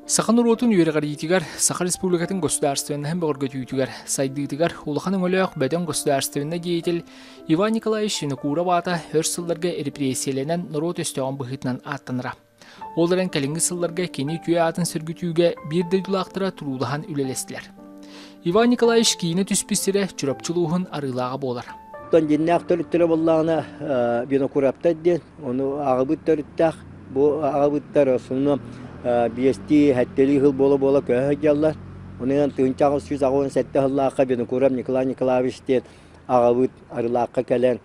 Сахан уротун үйрәгәритигәр Саха Республикатын государственный һәм бөгөргөтүйтүгәр сайдыйтыгар улаханың олоq бәдән государственный деятель Иван Николаевич Винокура бата хөр сылларга репрессияләнән народ өстәгән быһытнан аттаныра. Оларан кәлинге сылларга кени күе атын сөргүтүүгә бир дәйдулактыра турулахан үлелестиләр. Иван Николаевич кийине түсписире чурапчылуһын арылага болар. Тон диннәк төрттөрө буллагына Винокурапта ден, оны агыбыт төрттәк, бу агыбыттар соны биести хәттели хыл бола көһәҗәлләр. Онан төнчагы сүз агын сәттә Аллаһка Винокурап Николай Николаевич ден агыбыт арылакка кәлән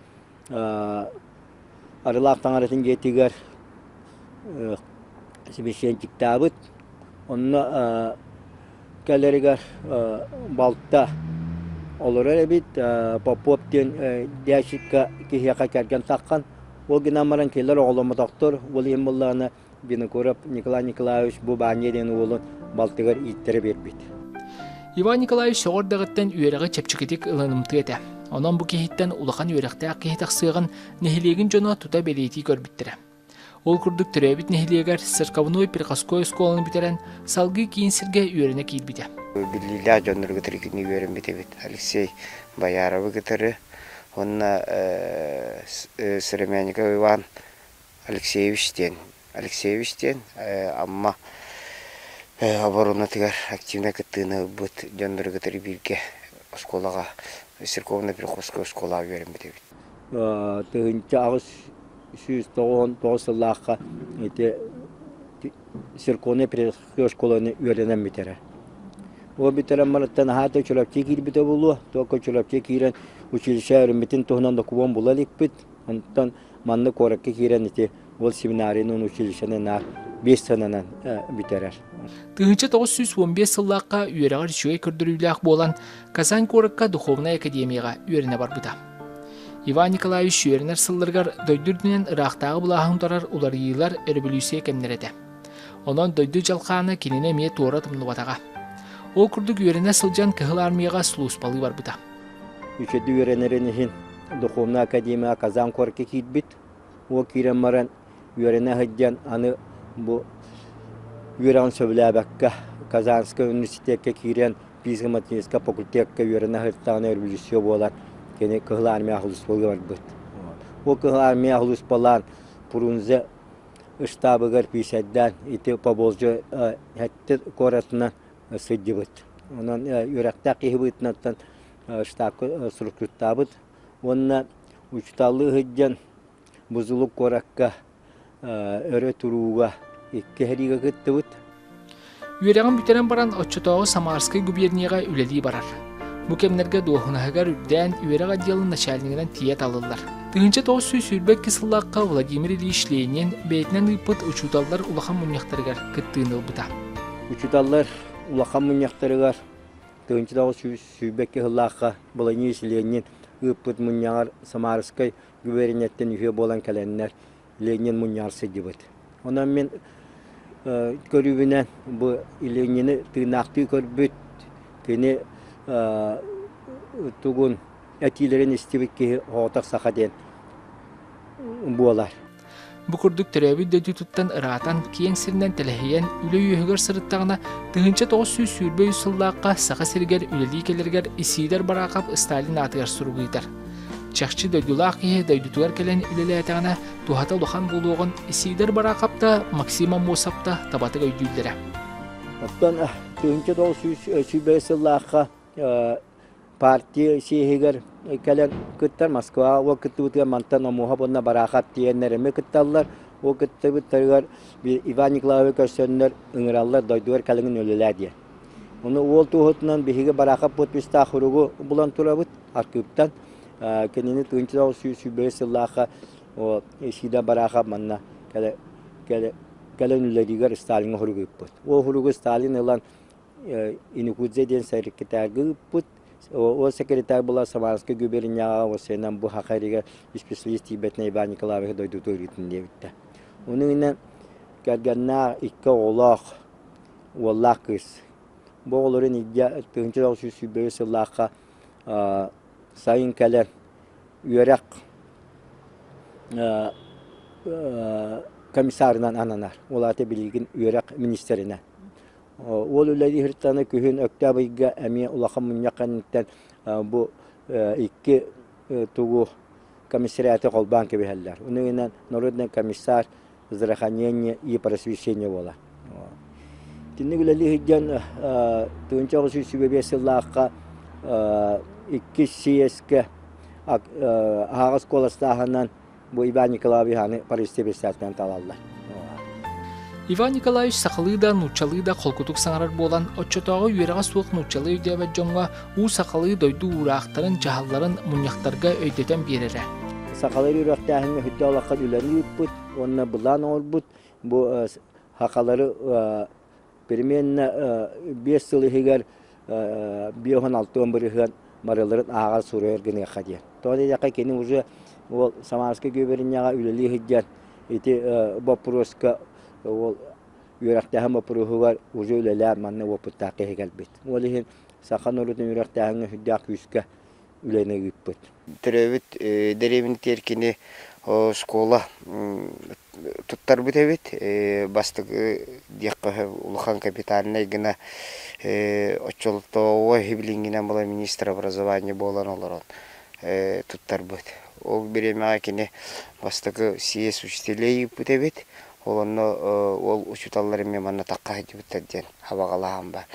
арылактан аратын гетигәр сибешен тиктабыт. Онны кәләргә балта олар бит Поповтен дәшиккә кихәкә кергән таккан. Ул гынамаран келер оглымы доктор, ул иммулланы Винокурап Николай Николаевич бу баньеден улын балтыгар иттереп бербит. Иван Николаевич ордагыттан үйрәгә чепчикетик ылынымты әтә. Онан бу кихиттен улахан үйрәктә кихитак сыгын нехилеген жона тута белети көрбиттире. Ол курдук төрәбит нехилегәр Церковной Приходской школаны битерән салгы кийинсергә үйрәнә килбите. Биллилля жоннорго трикини үйрән битебит. Алексей Бояров гитары. Онна Серемянников Иван Алексеевичтен, амма оборонатыгар активно кыттыны бут жоннорго трибирге школага, церковный приходской школа үйрән битебит. Тыгынча агыс сүз тоғын тоғысыллаққа церковный приходской школаны үйрәнәм битерә. О битерәм мараттан хаты чөләпче килбите булу, тока чөләпче кирен училище өрмитин тоһнан да кубон булалык бит. Антан манны коракка кирен ите ол семинаринын училищенен 5 сананан битерәр. Тыгынча 915 сыллаққа үйрәгәр чуй көрдүрүләк болан Казань коракка духовная академияга үйрәнә барбыта. Иван Николаевич үйрәнәр сылларгар дөйдүрдүнен Ирактагы булаһын тарар улар йыллар революция кемнәрәтә. Онан дөйдү жалканы кинене ме тора тымны батага. Ол курдук үйрәнә сылжан кыһыл армияга службалы барбыта. Üçüncü öğrenenlerin Духовная академия Казан коракка килбит. О кирен маран үйрәнә хәҗҗан аны бу үйрән сөйләбәккә Казанский университетке кирен физико-математика факультетке үйрәнә хәттан революция булар. Кене кыһыл армия хулуспалы барбыт. О кыһыл армия хулуспалан пурунзе штабыгар писәддән ите поболжы хәтте коратына сыддыбыт. Онан үрәктә кихбытнаттан штаб структуртабыт. Онна учталы хәҗҗан бузулук коракка өрә туруга иккәһрига кыттыбыт. Үйрәгән битерән баран Отчетогы Самарский губернияга үлели барар. Бу кемнәргә дуһунаһагар үдән үйрәк отделы начальнигынан тият алылар. Тыгынча 940 кысыллакка Владимир Ильич Ленин бәйтнән ыппыт учуталлар улахан муньяктарыгар кыттыыныл бута. Учуталлар улахан муньяктарыгар тыгынча 940 кысыллакка Владимир Ильич Ленин ыппыт муньягар Самарской губернияттен үйе болан кәләннәр Ленин муньярсы дибет. Онан мен көрүбүнән бу Ленинне тыйнакты көрбүт кене тугун әтилерин истибекке хотак сахаден буалар. Бу курдук төрәбит дөтүттан ыратан киен сирнен телехиен үле үйөгөр сырыттагына тыгынча 940 сыллакка сака сиргер үлели келергер исидер баракап Сталин атыгар суругыйтар. Чакчы дөдүлак ие дөдүтүгөр келен үлеле атагына тухата лохан булугун исидер баракапта Максима Мосапта табатыга үйдүлдере. Оттан тыгынча 940 сыллакка партия сиһигер кален кыттар Москва о кыттыбытыга мантан мухабонна барахат тиеннереме кытталлар о кыттыбыттарыгар Иван Николаевич көсөннөр ыңыраллар дойдугар калыңын өлеләр дие. Оны ол тухутунан биһиге барахат подписта хуругу булан турабыт аркыптан кенени тыгынча 940 сыллакка о сида барахат манна кален өлеләдигер Сталин хуругуппут. О хуругу Сталин илан Инукудзе ден секретарь пут о секретарь была Самарской губерния о сенам бу хакарига специалист Ибетне Иван Николаевич дойду туритин дебитте. Онунан кәргәннәр икке олак валлакыс. Бу оларын идя 1940 сыллакка сайын кәләр үйрәк комиссарынан ананар. Олаты билген үйрәк министрина. Ол үләди хыртаны күһүн октябрьга әми улахан муньякканнан бу икки тугу комиссариаты колбан кебиһэллэр. Унугунан народный комиссар здравоохранения и просвещения бола. Тинник үләди хыджан тыгынча сүйсүбебесыллаакка икки сиеске ағыз коластағынан bu Иван Николаевич hany Paris'te besattan talallar. Иван Николаевич сақалыда нучалыда қолкутук саңарар болан отчотоғы үйераға суық нучалы өйдебет жоңға у сақалы дойду урақтарын жағаларын мұньяқтарға өйдетен берері. Сақалары үрақтағын хүтті алаққа үләні үппіт, онына бұлан олбыт, bu haqaları переменна 5 yıl hegər 5-16 bırıqın marıların ağır surayır gını xadiyə. Тоді яқа кені уже ол Самарский губернияға үлелі хыджар ити вопроска ол үрақтағын вопросугар уже үлелі манны опыттақы хегәл бет. Ол ехен сақан орудын үрақтағын хүддақ үскі үлені үппіт. Түрәбіт дәребін теркені школа туттар бит эбит бастык диякка улхан капиталына гына очолтоо хиблингинен бола министр образования болан олорон туттар бит. Ол беремега кене бастык съезд учителей бит эбит. Ол учуталлары мен манна такка хитбиттен хабагалаам бар.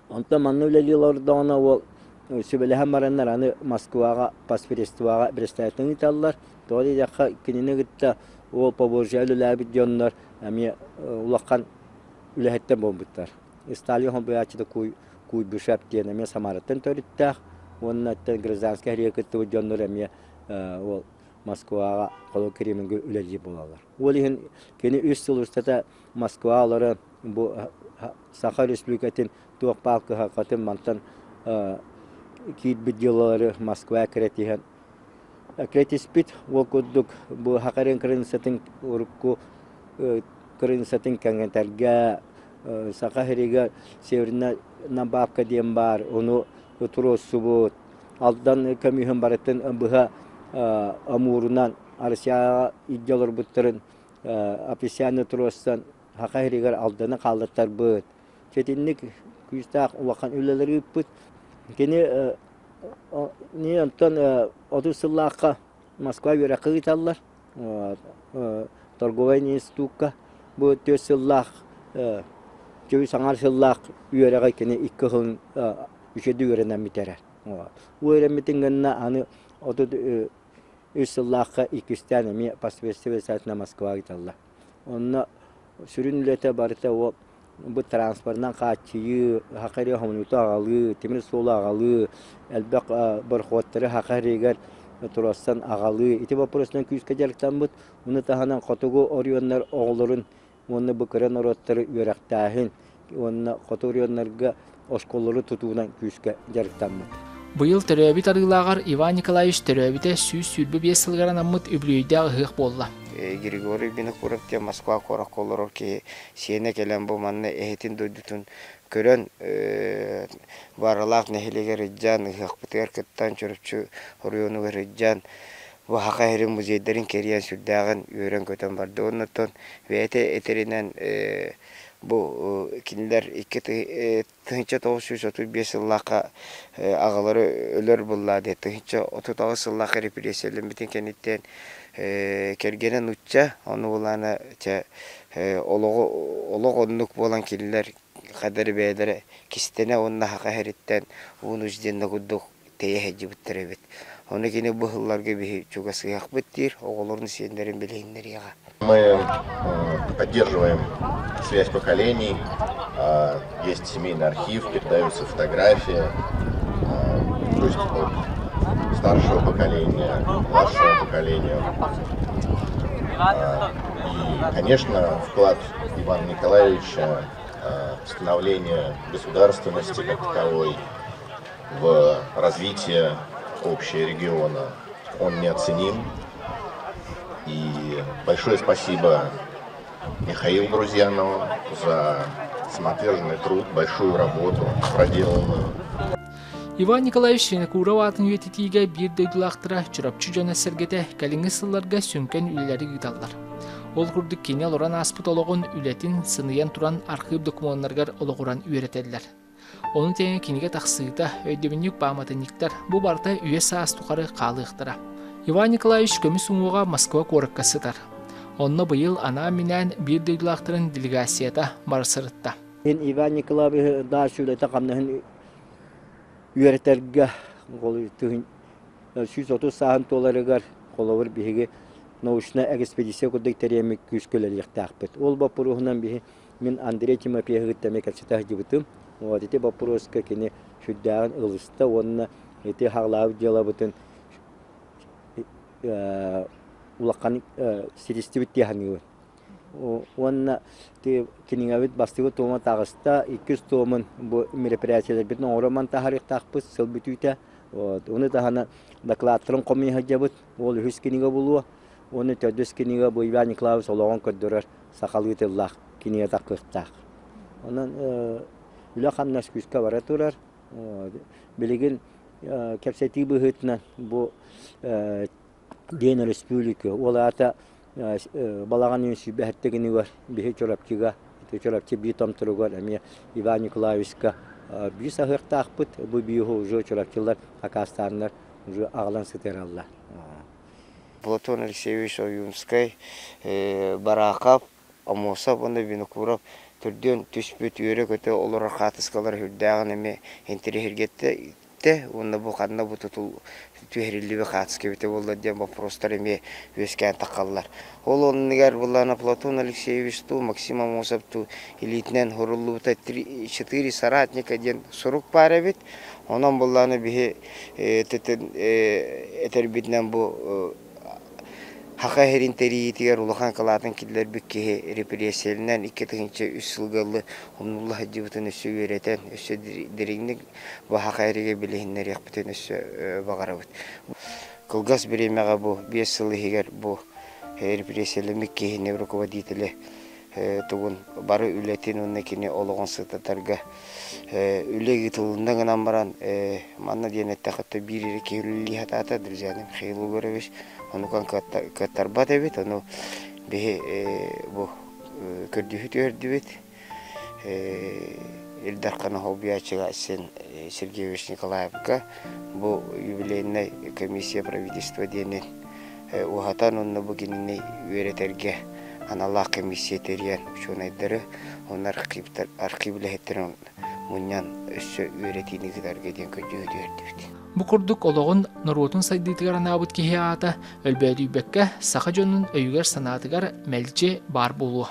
Онта манны үлелилорда она ол сөбелеһәм мараннар аны Москвага паспорттууга представитель италлар. Тоди якка кинене гитта ол поборжалы лабит дионнар ами улаккан үләһәттән бомбыттар. Сталин һәм бәячидә куй бишап диен ами Самараттан төриттә. Оннаттан гражданский хәрәкәт дионнар ами ол Москвага коло кеременге үләли булалар. Ол ин кине үстәлүстә Москвалары бу Саха Республикатын туак палкы хакатын мантан кит бидилары Москва кретиһен Кретиспит вокудук бу хакарын кырынсатын урукку кырынсатын кангентарга Сахарига северна набапка дем бар ону туросубут алдан камиһен баратын быха амурунан Арсия идҗалар буттырын аписяны туростан Хакаригар алданы калдыттар бут четинник күстак вакан үлелери бут кене не антон отусыллааққа Москва верақы италлар торговый институтка бу төсыллаақ жөй саңар сыллаақ үйерәға кене 2 жыл үшеді үйеренен битерер. Үйеренметін гынна аны оту үсыллааққа 200 эме паспорттуу сатына Москва италлар. Онна сүрүнүлөтө барыта ол bu transportdan kaçıyı, Hakkari hamlutu ağalı, temir solu ağalı, elbaq barxotları Hakkari'ger turastan ağalı. İti vaporosdan küyüskajarlıktan bud, onu tahanan kotogu oriyonlar oğulların, onu bu kıran orotları üyerektahin, onu koto oriyonlarga oşkolları tutuğundan küyüskajarlıktan bud. Bu yıl teröbit arıglağar Иван Николаевич teröbite sürbü bir sılgaran ammıt üblüyde ağıq bolla. Григорий Бинокуров те Москва корак колорор ки сиене келен бу манны эхетин дойдутун көрөн баралак нехилеге риджан хакбытер кыттан чөрүпчү ориону риджан бу хакайры музейдерин кериен сүрдагын үйрөн көтөн барды оннотон вете этеринен bu kinler 1935 yıllığa ağaları ölür bulladı. 1939 yıllığa represiyonel bütün kenitten kergenen uçça onu bulana oluq onluk bolan kinler kadar beydere kistene onunla haka heritten onu üzdenne kudduk teye hecci bittirebit. Onu kine bu yıllar gibi çok asıyak bittir. Oğulların siyenlerin bileyinleri yağa. Мы поддерживаем связь поколений, есть семейный архив, передаются фотографии, то есть от старшего поколения, младшего поколения. И, конечно, вклад Ивана Николаевича в становление государственности как таковой, в развитие общего региона, он неоценим. И большое спасибо Михаилу Грузьянову за самоотверженный труд, большую работу проделанную. Иван Николаевич Сенекуров атын үететиге bir дөйділақтыра чұрапчы жөне сәргеті кәліңі сылларға сөнкен үйлері гиталлар. Ол курдук кини олоран аспыт ологун үлетин сыныян туран архив документтаргар ологуран үйрәтәлләр. Onun тәңе киниге тақсыйта өйдебіннік баматынниктар бұ барта үйе саас тұқары қалықтыра. Иван Николаевич көміс ұңуға Москва корыққа сытар. Онны бұйыл ана минән бір дөйлақтырын делегацията барысырытта. Иван Николаевич да шүлеті қамнығын үйретерге 130 сағын толарығар қолауыр бігі научна экспедиция күрдік тәремік күшкөлер ектақпыт. Ол бапыруғынан бігі мен Андрей Тимофеевич тәмек әтсетақ дебітім. Вот эти вопросы, как они шудян, илста, он эти халав дела бутын улакан сиристивит тяханию. Он те кинигавит бастыгы тома тагыста 200 томын бу мероприятиелер бит ороман тахарих тахпыс сылбитүтә. Вот оны тахана докладтарын комия хаҗабыт, ол хүс кинига булуа. Оны төдүс кинига бу Иван Николаевичологон көддөрөр сакалыйтыллах кинига такыртак. Онан Үләхан наскүскә бара турар. Билеген кәпсәти быһытна бу Дена Республика. Ол ата балаган үсү бәһәттегене бар. Бихе чорапчыга, чорапчы битам турган әмия Иван Николаевичка бис ахыртакпыт. Бу бихо уже чорапчылар Акастаннар уже аглан сетераллар. Платон Алексеевич Оюнский баракап амоса бонда бинукурап түрден түспөт үйрө көтө олар катыскалар хүрдаган эме интерхергетте онда бу кандай бу тутул түһрилибе катыскебете болду деп вопростар эме өскөн такаллар. Ол оннигер буллана Платон Алексеевич ту Максим Амосов ту элитнен хорулута 4 соратника ден сурук бар бит. Онан булланы бихи этербитнен бу Haqa herin teriyetiger ulakan kalaatan killer bükkehe represiyelerden 2-3 yılgılı Umnullah Hacıbıtın üssü öğreten üssü diringlik bu haqa herige bilehinler yakbıtın üssü bağırabıt. Kılgaz bir emeğe bu 5 yılı heger bu represiyeler mükkehe nevrokovaditili tuğun barı ületin onnekini oluğun sıtatarga üle gitılından gınan baran manna diyenette hatta bir yere kehülülü hatatadır canım xeylu göreviş. Onu kan katarbat evet onu bir bu kördühüt ördübet ildarkana hobiya çıgasın Sergeyevich Nikolayevka bu юбилейная комиссия правительства denen o hatan onu bugününü öğreterge analar комиссия teriyen şunayları onlar arkivlehettiren munyan össü öğretini kadar giden kördühüt ördübet. Bu kurduk oloğun Norotun saydıtıgar anabut kihiyata ölbәdüybekке sağa jönün öyüger sanatıgar melce bar bolu.